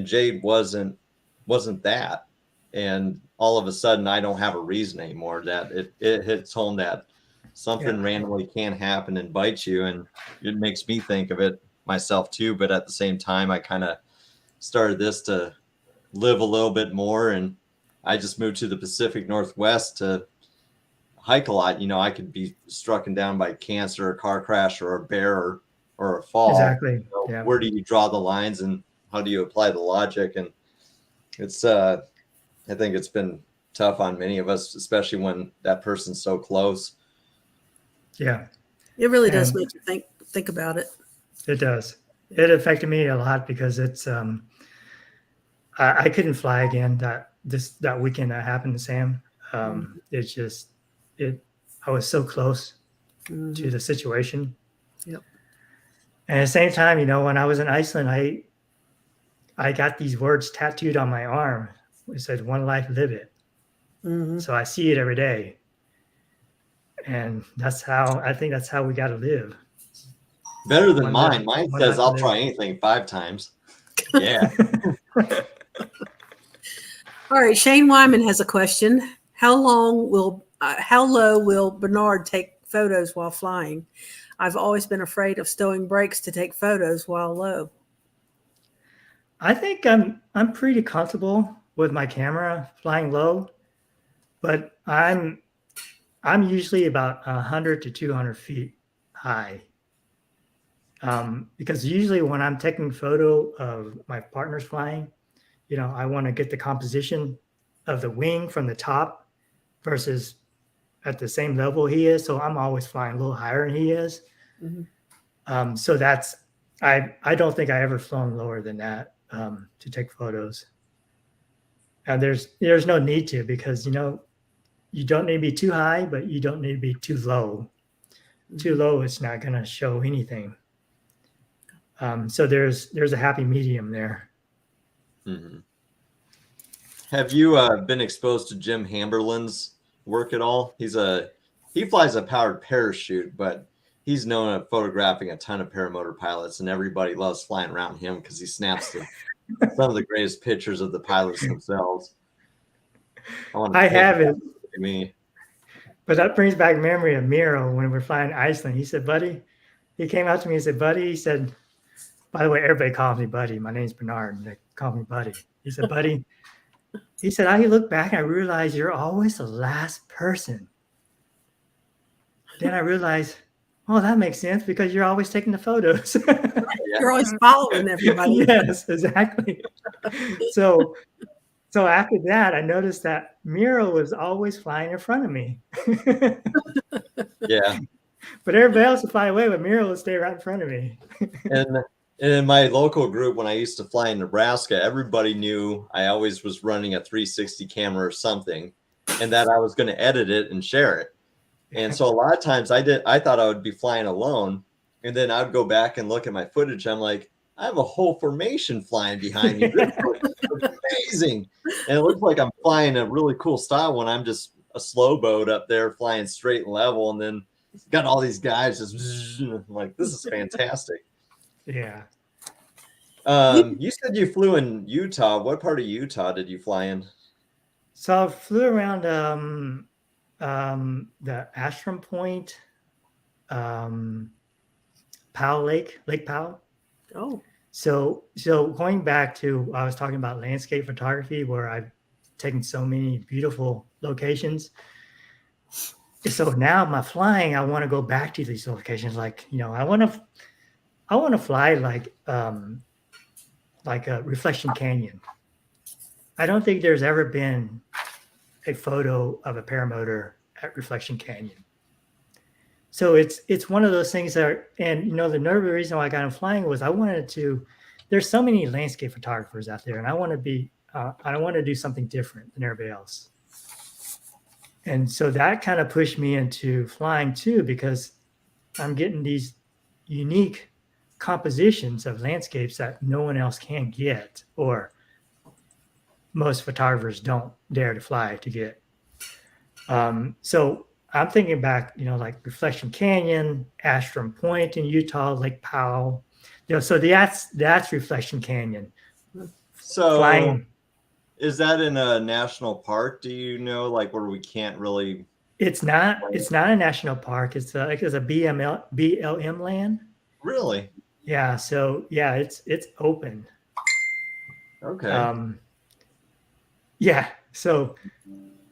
E: Jade wasn't that. And all of a sudden I don't have a reason anymore. That it hits home that something randomly can happen and bite you. And it makes me think of it myself too. But at the same time, I kind of started this to live a little bit more. And I just moved to the Pacific Northwest to hike a lot. I could be struck down by cancer, a car crash, or a bear, or a fall.
F: Exactly.
E: Where do you draw the lines, and how do you apply the logic? And it's I think it's been tough on many of us, especially when that person's so close.
F: Yeah.
D: It really does make you think about it.
F: It does. It affected me a lot, because it's I couldn't fly again that weekend that happened to Sam. It's just I was so close to the situation.
D: Yep.
F: And at the same time, when I was in Iceland, I got these words tattooed on my arm. It said, "One life, live it."
D: Mm-hmm.
F: So I see it every day. And I think that's how we got to live.
E: Better than mine. Mine says, "I'll try anything 5 times." Yeah.
D: All right. Shane Wyman has a question. How low will Bernard take photos while flying? I've always been afraid of stowing brakes to take photos while low.
F: I think I'm pretty comfortable with my camera flying low, but I'm usually about 100 to 200 feet high. Because usually when I'm taking photo of my partner's flying, I want to get the composition of the wing from the top versus at the same level he is. So I'm always flying a little higher than he is. Mm-hmm. So that's, I don't think I ever flown lower than that to take photos. And there's no need to, because, you don't need to be too high, but you don't need to be too low. Mm-hmm. Too low, it's not going to show anything. So there's a happy medium there.
E: Mm-hmm. Have you been exposed to Jim Hamberlin's work at all? He flies a powered parachute, but he's known at photographing a ton of paramotor pilots, and everybody loves flying around him because he snaps some of the greatest pictures of the pilots themselves.
F: I have it.
E: Me.
F: But that brings back memory of Miro when we were flying Iceland. He said, buddy, he came out to me and said, buddy, he said, by the way, everybody calls me buddy. My name's Bernard, and they call me buddy. He said, buddy, he said, I look back and I realize you're always the last person. Then I realized, oh, that makes sense because you're always taking the photos.
D: You're always following everybody.
F: Yes, exactly. So after that, I noticed that Miro was always flying in front of me.
E: Yeah.
F: But everybody else would fly away, but Miro would stay right in front of me.
E: And in my local group, when I used to fly in Nebraska, everybody knew I always was running a 360 camera or something, and that I was going to edit it and share it. And so a lot of times I thought I would be flying alone, and then I'd go back and look at my footage. I'm like, I have a whole formation flying behind me. This looks amazing. And it looks like I'm flying a really cool style when I'm just a slow boat up there flying straight and level. And then got all these guys just like, this is fantastic.
F: Yeah.
E: You said you flew in Utah. What part of Utah did you fly in?
F: So I flew around the Astrum Point, Powell Lake Powell.
D: Oh.
F: So going back to, I was talking about landscape photography where I've taken so many beautiful locations. So now my flying, I want to go back to these locations. Like, I want to fly like a Reflection Canyon. I don't think there's ever been a photo of a paramotor at Reflection Canyon. So it's one of those things that, and the nervous reason why I got into flying was I wanted to. There's so many landscape photographers out there, and I want to be. I want to do something different than everybody else. And so that kind of pushed me into flying too, because I'm getting these unique compositions of landscapes that no one else can get, or most photographers don't dare to fly to get. So I'm thinking back, like Reflection Canyon, Astrum Point in Utah, Lake Powell. So that's Reflection Canyon.
E: So
F: flying.
E: Is that in a national park? Do you know, like, where we can't really?
F: It's not a national park. It's a BLM land.
E: Really?
F: Yeah. So yeah, it's open.
E: Okay.
F: Yeah. So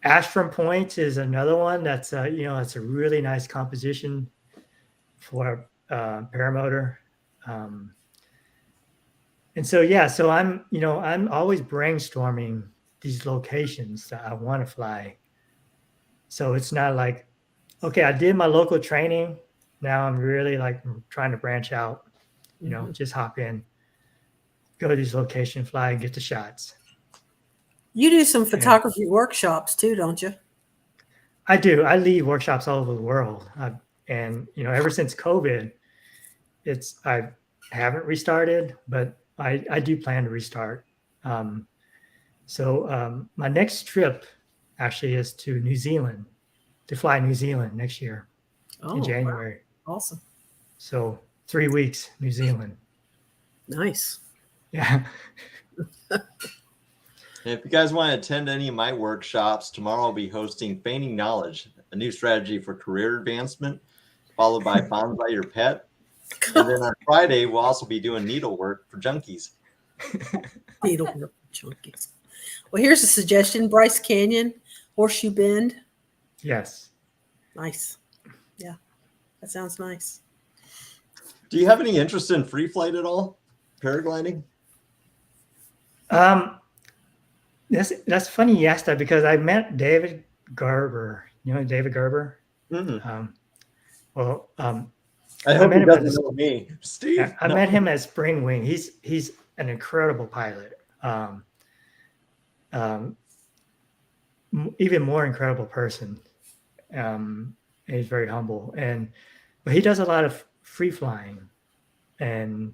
F: Astrum Point is another one that's it's a really nice composition for paramotor. And so so I'm always brainstorming these locations that I want to fly. So it's not like, okay, I did my local training. Now I'm really like trying to branch out, just hop in, go to these locations, fly, and get the shots.
D: You do some photography workshops too, don't you?
F: I do. I lead workshops all over the world. And ever since COVID, I haven't restarted, but I do plan to restart. So my next trip actually is to New Zealand, to fly New Zealand next year in January.
D: Wow. Awesome.
F: So 3 weeks, New Zealand.
D: Nice.
F: Yeah.
E: If you guys want to attend any of my workshops, tomorrow I'll be hosting Feigning Knowledge, a new strategy for career advancement, followed by Found by Your Pet. And then on Friday, we'll also be doing needlework for junkies.
D: Needlework for junkies. Well, here's a suggestion: Bryce Canyon, Horseshoe Bend.
F: Yes.
D: Nice. Yeah, that sounds nice.
E: Do you have any interest in free flight at all? Paragliding?
F: That's funny you asked that, because I met David Gerber. You know David Gerber?
E: Mm-hmm.
F: I
E: hope
F: met
E: he
F: him
E: doesn't know me. Steve?
F: I met him at Spring Wing. He's an incredible pilot. Even more incredible person. And he's very humble. But he does a lot of free flying, and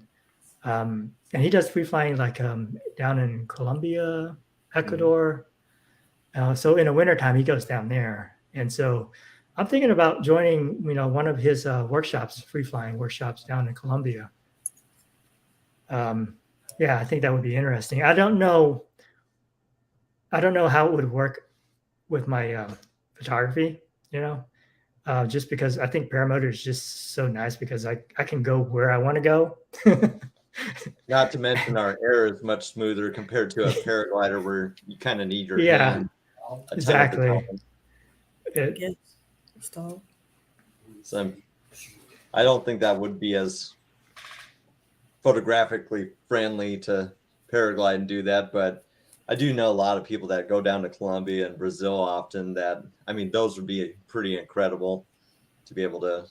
F: he does free flying like down in Colombia, Ecuador. So in the wintertime, he goes down there, And so I'm thinking about joining, one of his workshops, free flying workshops down in Columbia. Yeah, I think that would be interesting. I don't know how it would work with my photography, just because I think paramotor is just so nice because I can go where I want to go.
E: Not to mention our air is much smoother compared to a paraglider where you kind of need your
F: Yeah,
E: hand a ton of the
F: exactly.
E: time.
D: Yes. Stall.
E: So I don't think that would be as photographically friendly to paraglide and do that, but I do know a lot of people that go down to Colombia and Brazil often that, I mean, those would be pretty incredible to be able to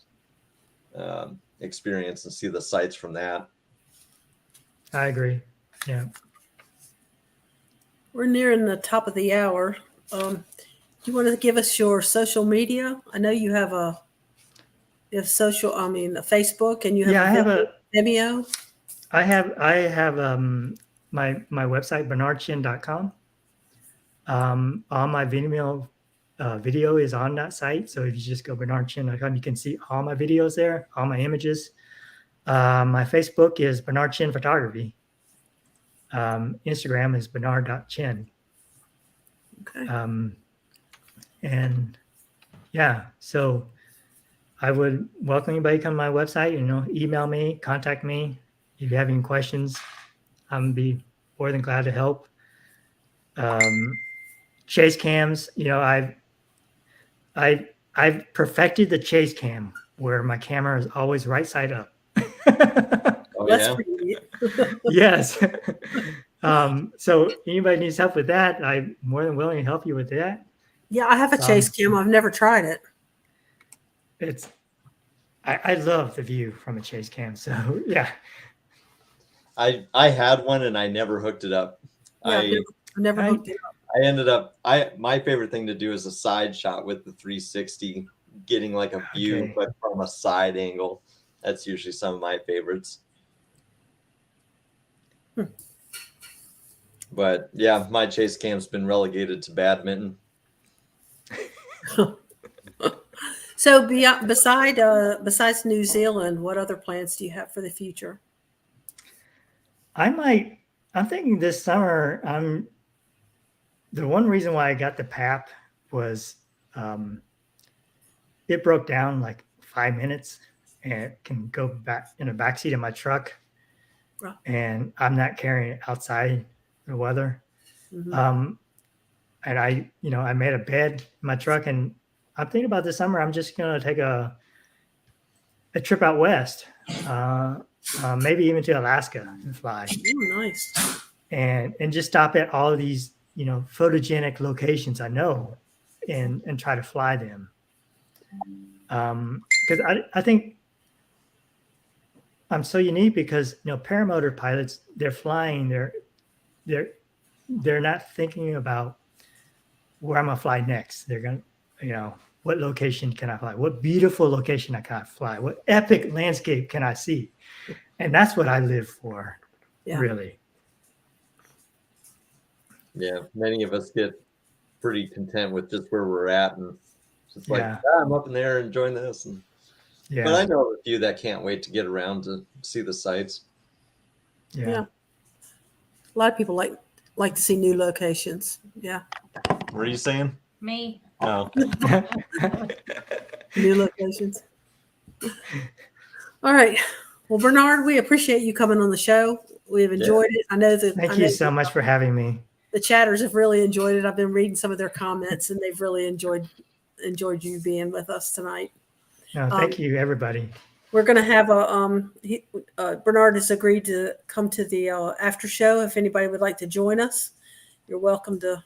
E: experience and see the sights from that.
F: I agree. Yeah.
D: We're nearing the top of the hour. Do you want to give us your social media? I know you have a Facebook, and you have
F: Yeah, I have
D: Vimeo.
F: I have my website, bernardchen.com. All my Vimeo video is on that site. So if you just go bernardchen.com, you can see all my videos there, all my images. My Facebook is Bernard Chen Photography. Instagram is bernard.chen.
D: Okay.
F: And yeah, so I would welcome anybody to come to my website, email me, contact me. If you have any questions, I'm be more than glad to help. Chase cams, I've perfected the chase cam where my camera is always right side up.
E: Oh,
D: That's
E: yeah.
D: pretty neat.
F: Yes. So anybody needs help with that, I'm more than willing to help you with that.
D: Yeah, I have a chase cam. I've never tried it.
F: I love the view from a chase cam. So yeah.
E: I had one and I never hooked it up.
D: Yeah, I've never hooked it up.
E: I ended up, my favorite thing to do is a side shot with the 360, getting like a view,
F: Okay.
E: but from a side angle. That's usually some of my favorites. But yeah, my chase cam's been relegated to badminton.
D: So besides New Zealand, what other plans do you have for the future?
F: I'm thinking this summer, the one reason why I got the PAP was it broke down like 5 minutes and it can go back in the backseat of my truck.
D: Right.
F: And I'm not carrying it outside the weather.
D: Mhm.
F: And I made a bed in my truck, and I'm thinking about this summer, I'm just going to take a trip out west, maybe even to Alaska and fly.
D: Oh, nice.
F: And just stop at all of these, photogenic locations I know and try to fly them. Because I think I'm so unique because, paramotor pilots, they're flying, they're not thinking about where I'm going to fly next. They're going to, what location can I fly? What beautiful location I can fly? What epic landscape can I see? And that's what I live for, really.
E: Yeah, many of us get pretty content with just where we're at, and just like, I'm up in there enjoying this. And, but I know a few that can't wait to get around to see the sights.
D: Yeah. A lot of people like to see new locations. Yeah.
E: What are you saying?
B: Me.
E: Oh.
D: New locations. All right. Well, Bernard, we appreciate you coming on the show. We have enjoyed it. I know that.
F: Thank you so much for having me.
D: The chatters have really enjoyed it. I've been reading some of their comments, and they've really enjoyed you being with us tonight.
F: No, thank you, everybody.
D: We're going to have Bernard has agreed to come to the after show. If anybody would like to join us, you're welcome to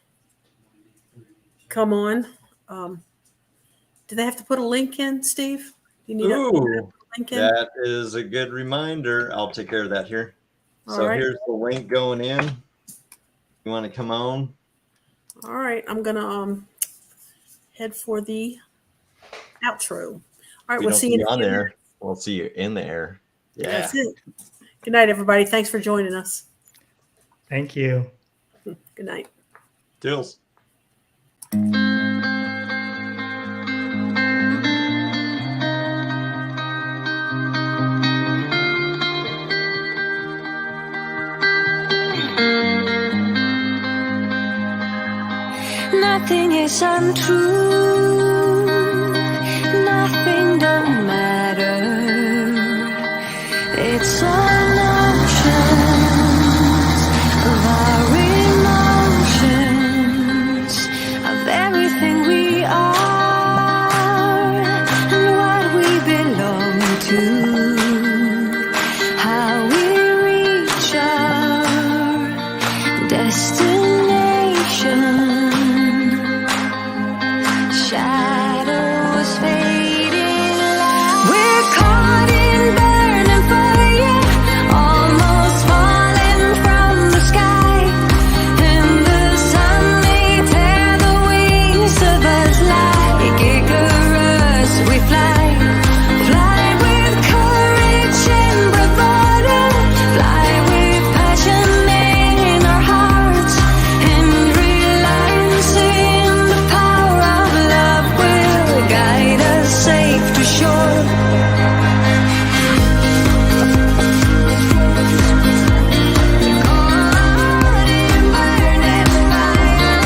D: come on. Do they have to put a link in, Steve? You need a link in?
E: That is a good reminder. I'll take care of that here. So here's the link going in. You want to come on?
D: All right. I'm going to head for the outro. All right. We'll see you
E: on there. We'll see you in the air. Yeah.
D: That's it. Good night, everybody. Thanks for joining us.
F: Thank you.
D: Good night.
E: Toodles.
C: nothing is untrue, nothing don't matter. It's all oceans of our emotions, of everything we are and what we belong to, how we reach our destination. Shadows fading light. We're caught in burning fire, almost falling from the sky. And the sun may tear the wings of us like Icarus. We fly, fly with courage and bravado, fly with passion in our hearts, and realizing the power of love will guide us safe to shore. Caught in burning fire.